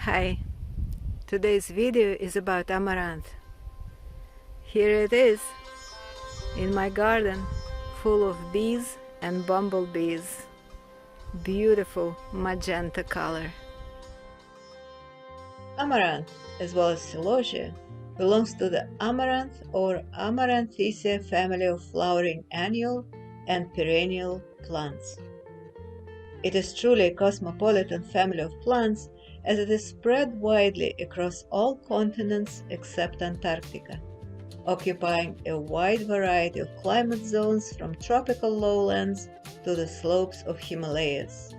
Hi, today's video is about amaranth. Here it is, in my garden, full of bees and bumblebees. Beautiful magenta color. Amaranth, as well as Celosia, belongs to the Amaranth or Amaranthaceae family of flowering annual and perennial plants. It is truly a cosmopolitan family of plants, as it is spread widely across all continents except Antarctica, occupying a wide variety of climate zones from tropical lowlands to the slopes of Himalayas.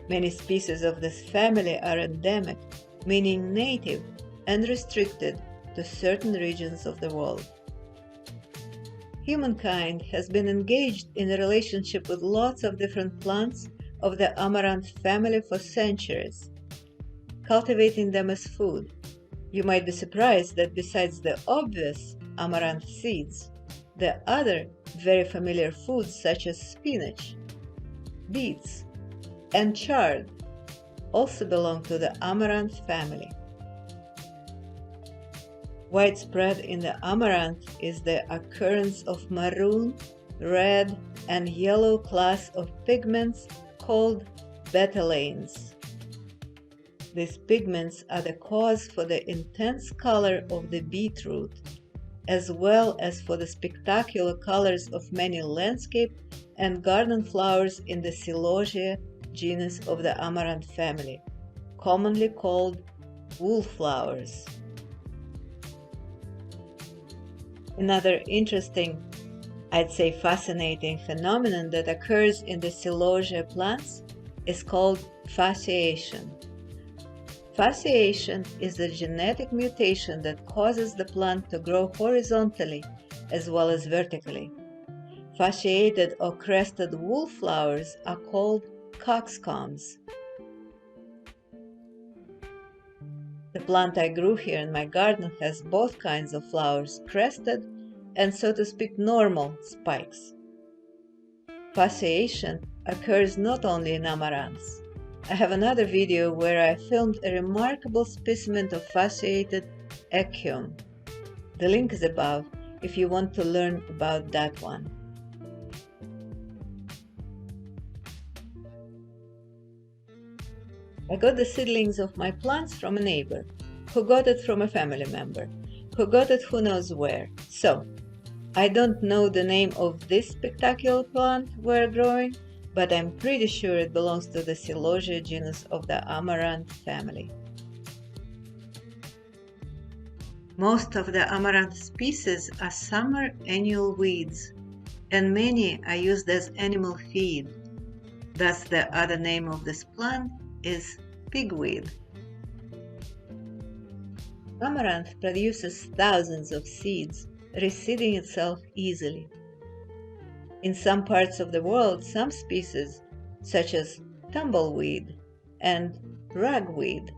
Many species of this family are endemic, meaning native and restricted to certain regions of the world. Humankind has been engaged in a relationship with lots of different plants of the amaranth family for centuries, cultivating them as food. You might be surprised that besides the obvious amaranth seeds, the other very familiar foods such as spinach, beets, and chard also belong to the amaranth family. Widespread in the amaranth is the occurrence of maroon, red, and yellow class of pigments called betalains. These pigments are the cause for the intense color of the beetroot, as well as for the spectacular colors of many landscape and garden flowers in the Celosia genus of the amaranth family, commonly called wallflowers. Another interesting, I'd say fascinating phenomenon that occurs in the Celosia plants is called fasciation. Fasciation is a genetic mutation that causes the plant to grow horizontally as well as vertically. Fasciated or crested wallflowers are called coxcombs. The plant I grew here in my garden has both kinds of flowers, crested and, so to speak, normal spikes. Fasciation occurs not only in amaranths. I have another video where I filmed a remarkable specimen of fasciated echium. The link is above if you want to learn about that one. I got the seedlings of my plants from a neighbor, who got it from a family member, who got it who knows where. So, I don't know the name of this spectacular plant we're growing, but I'm pretty sure it belongs to the Celosia genus of the Amaranth family. Most of the amaranth species are summer annual weeds, and many are used as animal feed. Thus, the other name of this plant is pigweed. Amaranth produces thousands of seeds, reseeding itself easily. In some parts of the world, some species, such as tumbleweed and ragweed,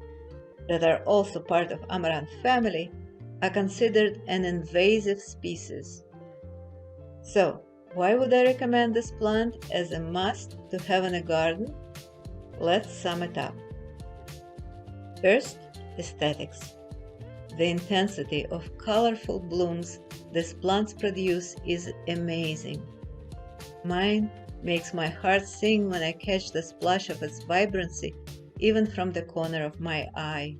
that are also part of Amaranth family, are considered an invasive species. So, why would I recommend this plant as a must to have in a garden? Let's sum it up. First, aesthetics. The intensity of colorful blooms these plants produce is amazing. Mine makes my heart sing when I catch the splash of its vibrancy even from the corner of my eye.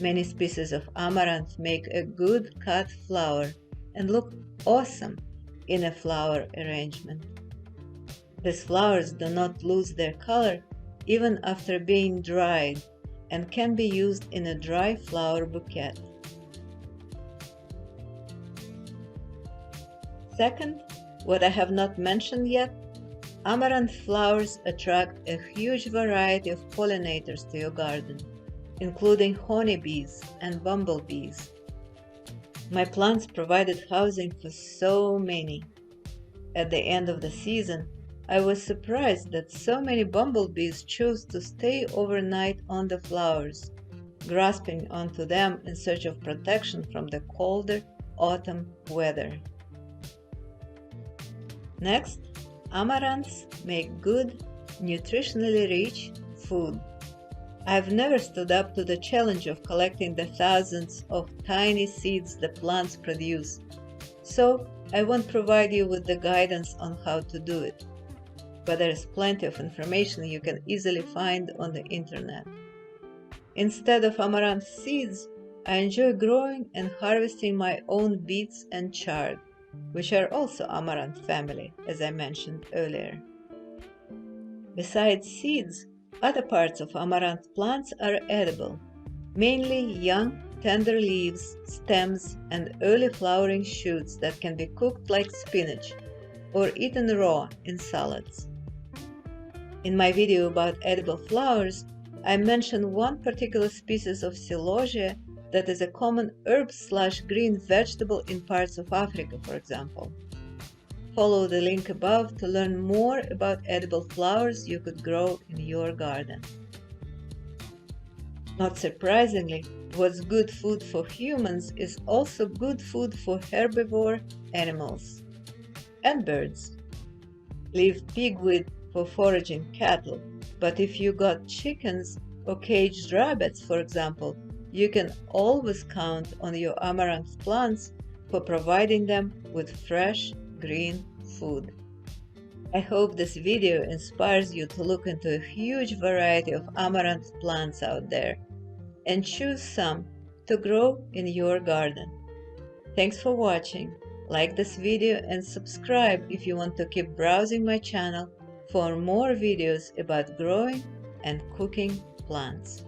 Many species of amaranth make a good cut flower and look awesome in a flower arrangement. These flowers do not lose their color even after being dried and can be used in a dry flower bouquet. Second, what I have not mentioned yet, amaranth flowers attract a huge variety of pollinators to your garden, including honeybees and bumblebees. My plants provided housing for so many. At the end of the season, I was surprised that so many bumblebees chose to stay overnight on the flowers, grasping onto them in search of protection from the colder autumn weather. Next, amaranths make good, nutritionally rich food. I've never stood up to the challenge of collecting the thousands of tiny seeds the plants produce, so I won't provide you with the guidance on how to do it. But there is plenty of information you can easily find on the internet. Instead of amaranth seeds, I enjoy growing and harvesting my own beets and chard, which are also amaranth family, as I mentioned earlier. Besides seeds, other parts of amaranth plants are edible, mainly young, tender leaves, stems, and early flowering shoots that can be cooked like spinach or eaten raw in salads. In my video about edible flowers, I mentioned one particular species of Celosia that is a common herb/green vegetable in parts of Africa, for example. Follow the link above to learn more about edible flowers you could grow in your garden. Not surprisingly, what's good food for humans is also good food for herbivore animals and birds. Leave pigweed for foraging cattle, but if you got chickens or caged rabbits, for example, you can always count on your amaranth plants for providing them with fresh, green food. I hope this video inspires you to look into a huge variety of amaranth plants out there and choose some to grow in your garden. Thanks for watching. Like this video and subscribe if you want to keep browsing my channel for more videos about growing and cooking plants.